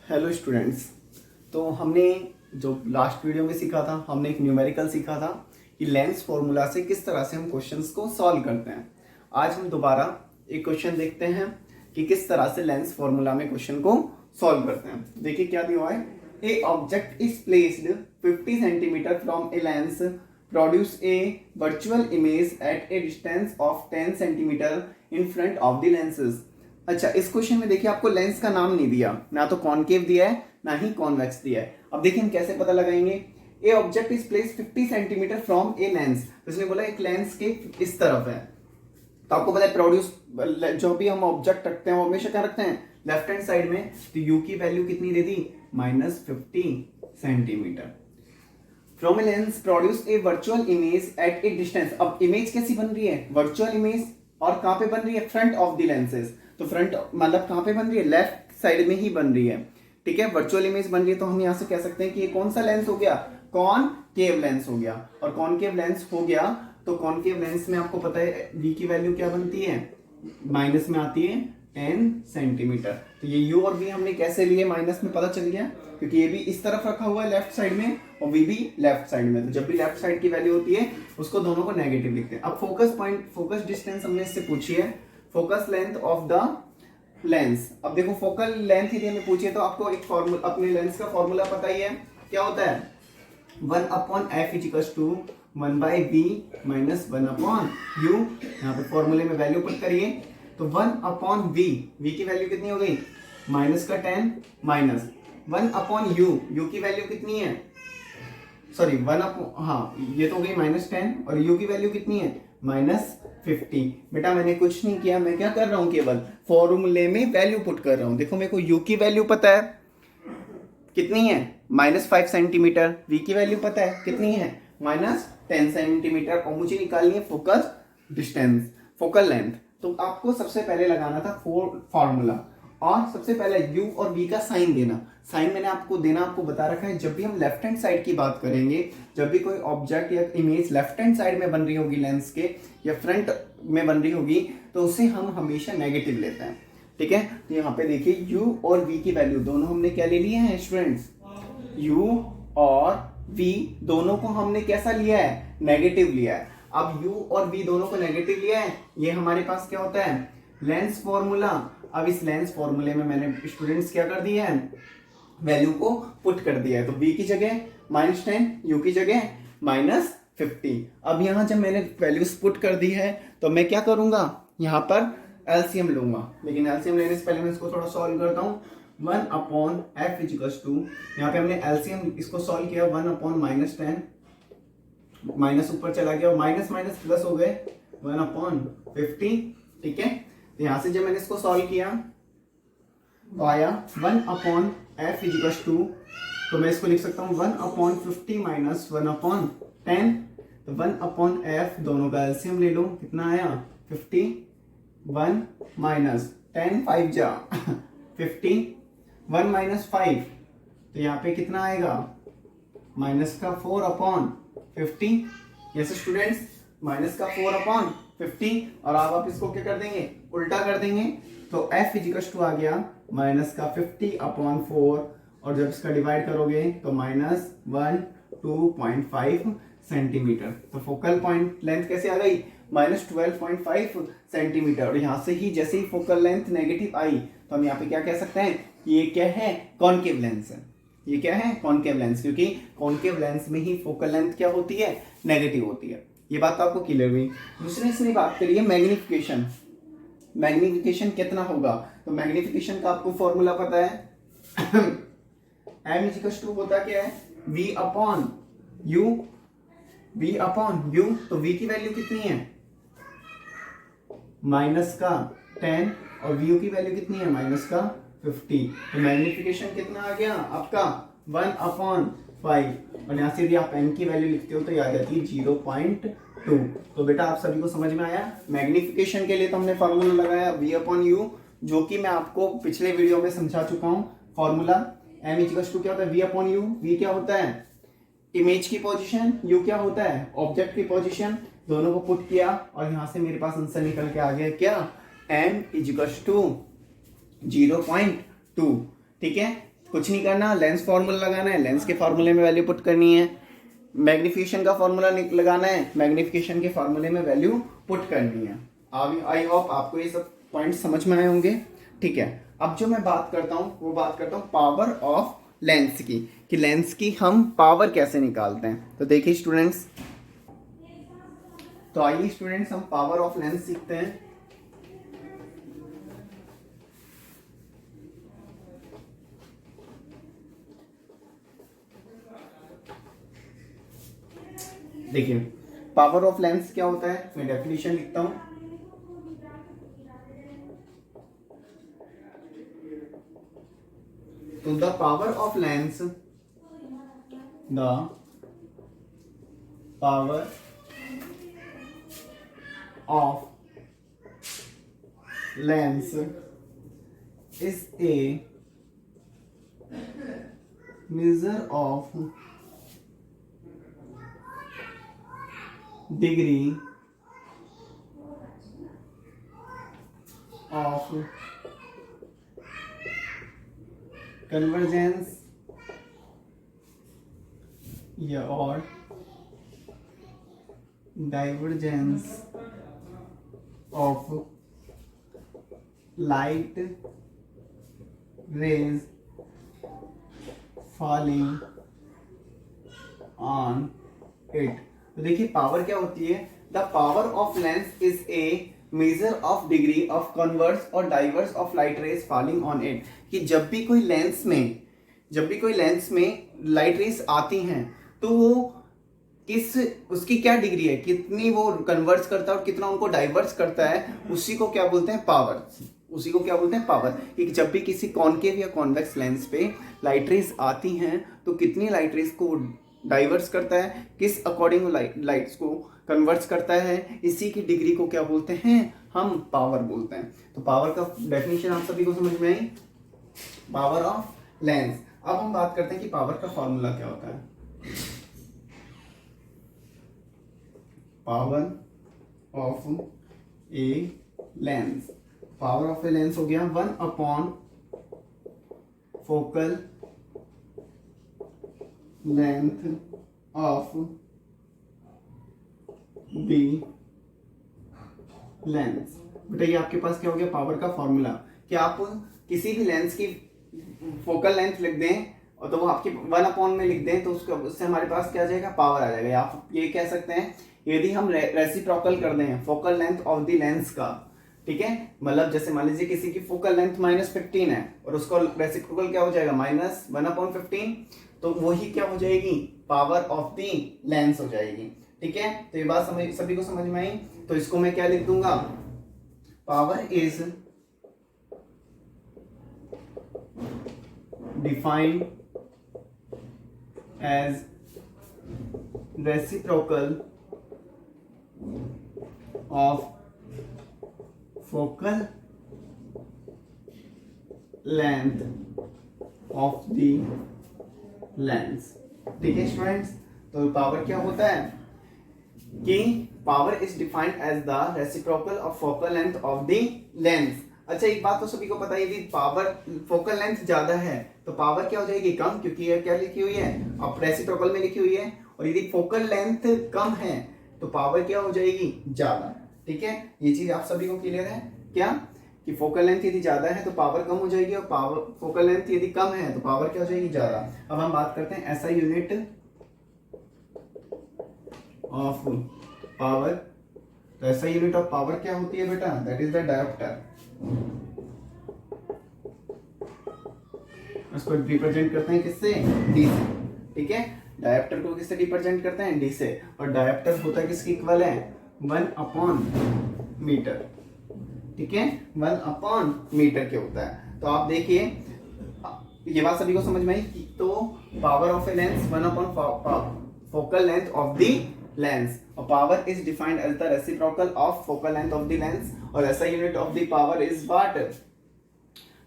Hello students. तो हमने जो लास्ट वीडियो में सीखा था, हमने एक न्यूमेरिकल सीखा था कि लेंस फॉर्मूला से किस तरह से हम क्वेश्चंस को सॉल्व करते हैं। आज हम दोबारा एक क्वेश्चन देखते हैं कि किस तरह से लेंस फॉर्मूला में क्वेश्चन को सॉल्व करते हैं। देखिए क्या दिया हुआ है। ए object is placed 50 centimetre from a lens produce a virtual image at A distance of 10 centimetre in front of the lenses. अच्छा, इस क्वेश्चन में देखिए आपको लेंस का नाम नहीं दिया, ना तो कॉनकेव दिया है ना ही कॉन्वेक्स दिया है। अब देखिए हम कैसे पता लगाएंगे। ए object is placed 50 centimetre from a lens, इसने बोला एक लेंस के इस तरफ है। तो आपको पता है प्रोड्यूस, जो भी हम ऑब्जेक्ट रखते हैं वो हमेशा क्या रखते हैं, लेफ्ट हैंड साइड में। तो यू की वैल्यू कितनी दे दी, -50 centimetre. From a lens produce a virtual image at A distance. अब इमेज कैसी बन रही है, वर्चुअल इमेज, और कहां पे बन रही है, फ्रंट ऑफ द लेंसेज। तो फ्रंट मतलब कहां पे बन रही है, लेफ्ट साइड में ही बन रही है। ठीक है, वर्चुअल इमेज बन रही है। तो हम यहां से कह सकते हैं कि ये कौन सा लेंस हो गया, कॉनकेव लेंस हो गया। और कॉनकेव लेंस हो गया तो कॉनकेव लेंस में आपको पता है v की वैल्यू क्या बनती है, माइनस में आती है 10 सेंटीमीटर। तो ये u और v हमने कैसे लिए, माइनस में पता चल गया, क्योंकि ये भी इस तरफ रखा हुआ है लेफ्ट साइड में और v भी लेफ्ट साइड में। तो जब भी लेफ्ट साइड की वैल्यू होती है उसको दोनों को नेगेटिव लिखते हैं। अब फोकस पॉइंट, फोकस डिस्टेंस हमने इससे पूछी है, focus length of the lens. अब देखो फोकल लेंथ यदि हमें पूछिए तो आपको एक फॉर्मूला, अपने लेंस का फॉर्मूला पता ही है, क्या होता है, 1/f = 1/v - 1/u। यहाँ पे फॉर्मूले में वैल्यू पुट करिए तो 1/v, v की वैल्यू कितनी हो गई, -10 माइनस 1/u, u की वैल्यू कितनी है, सॉरी ये तो हो गई -10 और u की वैल्यू कितनी है, -50। बेटा मैंने कुछ नहीं किया, मैं क्या कर रहा हूं, केवल फॉर्मूले में वैल्यू पुट कर रहा हूं। देखो मेरे को u की वैल्यू पता है कितनी है, -5 सेंटीमीटर, v की वैल्यू पता है कितनी है, -10 सेंटीमीटर, और मुझे निकालनी है फोकस डिस्टेंस, फोकल लेंथ। तो आपको सबसे पहले लगाना था फॉर्मूला, और सबसे पहले u और v का साइन देना। साइन मैंने आपको देना आपको बता रखा है। जब भी हम लेफ्ट हैंड साइड की बात करेंगे, जब भी कोई ऑब्जेक्ट या इमेज लेफ्ट हैंड साइड में बन रही होगी लेंस के, या फ्रंट में बन रही होगी, तो उसे हम हमेशा नेगेटिव लेते हैं। ठीक है, तो यहाँ पे देखिए u और v की वैल्यू दोनों हमने क्या ले लिए हैं स्टूडेंट्स, u और v दोनों को हमने कैसा लिया है, नेगेटिव लिया है। अब u और v दोनों को नेगेटिव लिया है, ये हमारे पास क्या होता है, लेंस फॉर्मूला। अब इस लेंस फॉर्मूले में मैंने स्टूडेंट्स क्या कर दिया है, वैल्यू को पुट कर दिया है। तो v की जगह -10, u की जगह -50। अब यहां जब मैंने वैल्यूज पुट कर दी है तो मैं क्या करूंगा, यहां पर एलसीएम लूंगा। लेकिन एलसीएम लेने से पहले मैं इसको थोड़ा सॉल्व करता हूं। 1/f = यहाँ पे हमने एलसीएम इसको सॉल्व किया, 1/-10, माइनस ऊपर चला गया और माइनस माइनस प्लस हो गए 1/50। ठीक है, तो यहां से जब मैंने इसको सॉल्व किया तो आया 1/f = तो मैं इसको लिख सकता हूं 1/50 - 1/10। तो 1/f दोनों का एलसीएम ले लो, कितना आया 50, 1 - 10 5 जा 50, 1 - 5 तो यहाँ पे कितना आएगा, -4/50। Yes students, -4/50। और आप इसको क्या कर देंगे, उल्टा कर देंगे। तो f = आ गया -50/4, और जब इसका डिवाइड करोगे तो -2.5 सेंटीमीटर। तो फोकल पॉइंट लेंथ कैसे आ गई, -12.5 सेंटीमीटर। और यहां से ही जैसे ही फोकल लेंथ नेगेटिव आई तो हम यहाँ पे क्या कह सकते हैं, ये क्या है, कॉनकेव लेंस है। ये क्या है, कॉनकेव लेंस, क्योंकि कॉनकेव लेंस में ही फोकल लेंथ क्या होती है, नेगेटिव होती है। ये बात तो आपको क्लियर हुई। दूसरी इसमें बात करिए मैग्निफिकेशन। मैग्निफिकेशन कितना होगा, तो मैग्निफिकेशन का आपको फॉर्मूला पता है m = होता क्या है, v/u, v/u। तो v की वैल्यू कितनी है, -10, और vu की वैल्यू कितनी है, -50। तो मैग्निफिकेशन कितना आ गया आपका 1/5, और यहाँ से यदि आप n की वैल्यू लिखते हो तो आ जाती है 0.2। तो बेटा आप सभी को समझ में आया। मैग्निफिकेशन के लिए तो हमने फॉर्मूला लगाया v/u, जो कि मैं आपको पिछले वीडियो में समझा चुका हूँ। फॉर्मूला m = क्या होता है, v/u। v क्या होता है, इमेज की पोजीशन, u क्या होता है, ऑब्जेक्ट की पोजीशन। दोनों को पुट किया और यहां से मेरे पास आंसर निकल के आ गया क्या, m = 0.2। ठीक है, कुछ नहीं करना, लेंस फार्मूला लगाना है, लेंस के फार्मूले में वैल्यू पुट करनी है, मैग्निफिकेशन का फार्मूला लगाना है, मैग्निफिकेशन के फार्मूले में वैल्यू पुट करनी है। आई होप आपको ये सब पॉइंट समझ में आए होंगे। ठीक है, अब जो मैं बात करता हूँ वो बात करता हूँ पावर ऑफ लेंस की, कि लेंस की हम पावर कैसे निकालते हैं। तो देखिए स्टूडेंट्स, तो आइए स्टूडेंट्स हम पावर ऑफ लेंस सीखते हैं। देखिए पावर ऑफ लेंस क्या होता है, मैं डेफिनेशन लिखता हूं। तो the power of lens, the power of lens is A measure of degree of convergence या और divergence of light rays falling on it। तो देखिए पावर क्या होती है, the power of lens is a measure of degree of converse और diverse of light rays falling on it. कि जब भी कोई लेंस में लाइट रेज आती हैं तो वो उसकी क्या डिग्री है, कितनी वो कन्वर्स करता है और कितना उनको डाइवर्स करता है, उसी को क्या बोलते हैं, पावर। कि जब भी किसी कॉनकेव या कॉन्वेक्स लेंस पे लाइट रेज आती हैं तो कितनी लाइट रेज को डाइवर्स करता है, किस अकॉर्डिंग लाइट्स को कन्वर्ट्स करता है, इसी की डिग्री को क्या बोलते हैं, हम पावर बोलते हैं। तो पावर का डेफिनेशन आप सभी को समझ में आई, पावर ऑफ लेंस। अब हम बात करते हैं कि पावर का फॉर्मूला क्या होता है। Power of a lens, power of a lens हो गया 1 upon focal length of the lens. बेटा ये आपके पास क्या हो गया, पावर का फॉर्मूला। कि आप किसी भी लेंस की फोकल लेंथ लिख दें और तो वो आपकी 1 अपॉन में लिख दें तो उससे हमारे पास क्या आ जाएगा, पावर आ जाएगा। आप ये कह सकते हैं यदि हम रेसिप्रोकल कर दें focal length of the lens का, ठीक है, मतलब जैसे मान लीजिए किसी की फोकल लेंथ -15 है और उसको रेसिप्रोकल क्या हो जाएगा, -1/15, तो वही क्या हो जाएगी, पावर ऑफ द लेंस हो जाएगी। ठीक है, तो ये बात सभी को समझ में आई। तो इसको मैं क्या लिख दूंगा, power is defined as reciprocal of focal length of the lens। ठीक है स्टूडेंट्स, तो पावर क्या होता है कि power is defined as the reciprocal of focal length of the lens. अच्छा एक बात तो सभी को पता है, यदि पावर फोकल लेंथ ज्यादा है तो पावर क्या हो जाएगी, कम, क्योंकि ये क्या लिखी हुई है, अब रेसिप्रोकल में लिखी हुई है। और यदि फोकल लेंथ कम है तो पावर क्या हो जाएगी, ज्यादा। ठीक है, ये चीज आप सभी को क्लियर है क्या, कि फोकल लेंथ यदि ज्यादा है तो पावर कम हो जाएगी और पावर फोकल लेंथ यदि कम है तो पावर क्या हो जाएगी, ज्यादा। अब हम बात करते हैं ऐसा यूनिट ऑफ पावर। तो ऐसा यूनिट ऑफ पावर क्या होती है बेटा, दैट इज द डायोप्टर। उसको रिप्रेजेंट करते हैं किससे, डी से। ठीक है, डायोप्टर को किससे रिप्रेजेंट करते हैं, डी से। और डायोप्टर होता है किसके इक्वल है, 1/मीटर। ठीक है, 1/मीटर के होता है। तो आप देखिए ये बात सभी को समझ में आई। तो पावर ऑफ ए लेंस 1/फोकल लेंथ ऑफ द लेंस, और power is defined as the reciprocal of focal length of the lens, और ऐसा unit of the power is what,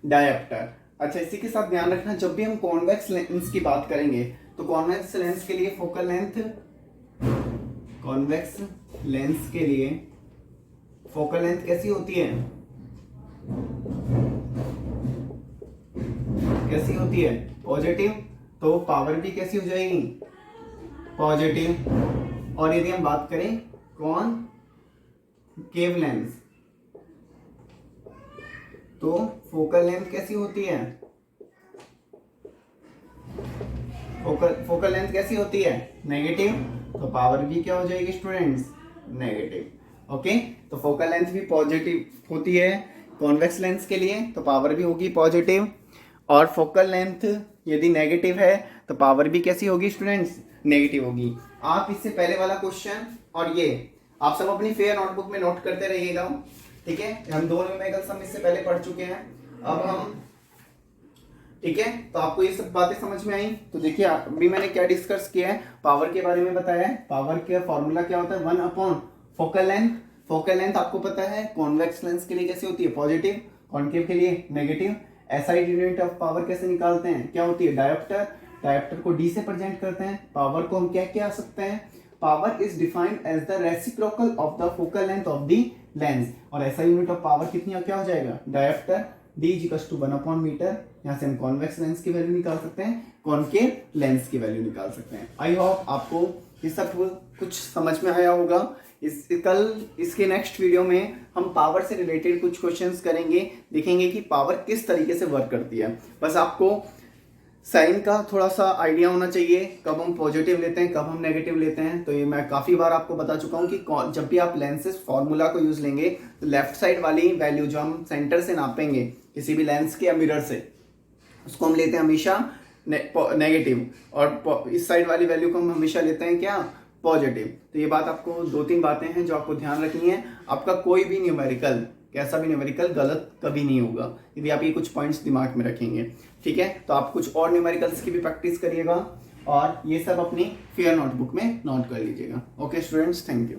dioptre. अच्छा इसी के साथ ध्यान रखना, जब भी हम कॉन्वेक्स लेंस की बात करेंगे तो कॉन्वेक्स लेंस के लिए फोकल लेंथ, कॉन्वेक्स लेंस के लिए फोकल लेंथ कैसी होती है, कैसी होती है, पॉजिटिव, तो पावर भी कैसी हो जाएगी, पॉजिटिव। और यदि हम बात करें कॉनकेव लेंस, तो फोकल लेंथ कैसी होती है, फोकल लेंथ कैसी होती है, नेगेटिव, तो पावर भी क्या हो जाएगी स्टूडेंट्स, नेगेटिव। ओके, तो फोकल लेंथ भी पॉजिटिव होती है कॉन्वेक्स लेंस के लिए, तो पावर भी होगी पॉजिटिव। और फोकल लेंथ यदि नेगेटिव है तो पावर भी कैसी होगी स्टूडेंट्स, नेगेटिव होगी। आप इससे पहले वाला क्वेश्चन और ये आप सब अपनी फेयर नोटबुक में नोट करते रहिएगा, ठीक है। हम 2 न्यूमेरिकल्स हम इससे पहले पढ़ चुके हैं, अब हम, ठीक है। तो आपको ये सब बातें समझ में आई। तो देखिए अभी मैंने क्या डिस्कस किया है, पावर के बारे में बताया है। पावर का फॉर्मूला क्या होता है, 1 upon focal length. Focal length आपको पता है कॉन्वेक्स लेंस के लिए कैसी होती है, पॉजिटिव, कॉनकेव के लिए negative. SI unit of power कैसे निकालते हैं, क्या होती है, डायोप्टर। डायोप्टर को डी से प्रेजेंट करते हैं। पावर को हम क्या कह सकते हैं, power is defined as the reciprocal of the focal length of the lens. और एसआई यूनिट ऑफ पावर कितनी क्या हो जाएगा, dioptre, D equals to 1 upon metre. यहाँ से हम कॉन्वेक्स लेंस की वैल्यू निकाल सकते हैं, कॉनकेव लेंस की वैल्यू निकाल सकते हैं। आई होप आपको ये सब कुछ समझ में आया होगा। इसके नेक्स्ट वीडियो में हम पावर से रिलेटेड कुछ क्वेश्चंस करेंगे, देखेंगे कि पावर किस तरीके से वर्क करती है। बस आपको साइन का थोड़ा सा आइडिया होना चाहिए, कब हम पॉजिटिव लेते हैं, कब हम नेगेटिव लेते हैं। तो ये मैं काफ़ी बार आपको बता चुका हूँ कि जब भी आप लेंसेज फॉर्मूला को यूज़ लेंगे तो लेफ्ट साइड वाली वैल्यू जो हम सेंटर से नापेंगे किसी भी लेंस के या मिरर से, उसको हम लेते हैं हमेशा नेगेटिव, और इस साइड वाली वैल्यू को हम हमेशा लेते हैं क्या, पॉजिटिव। तो ये बात आपको 2-3 बातें हैं जो आपको ध्यान रखनी है। आपका कोई भी न्यूमेरिकल, कैसा भी न्यूमेरिकल गलत कभी नहीं होगा यदि आप ये कुछ पॉइंट्स दिमाग में रखेंगे, ठीक है। तो आप कुछ और न्यूमेरिकल्स की भी प्रैक्टिस करिएगा और ये सब अपनी फेयर नोटबुक में नोट कर लीजिएगा। Okay students, thank you.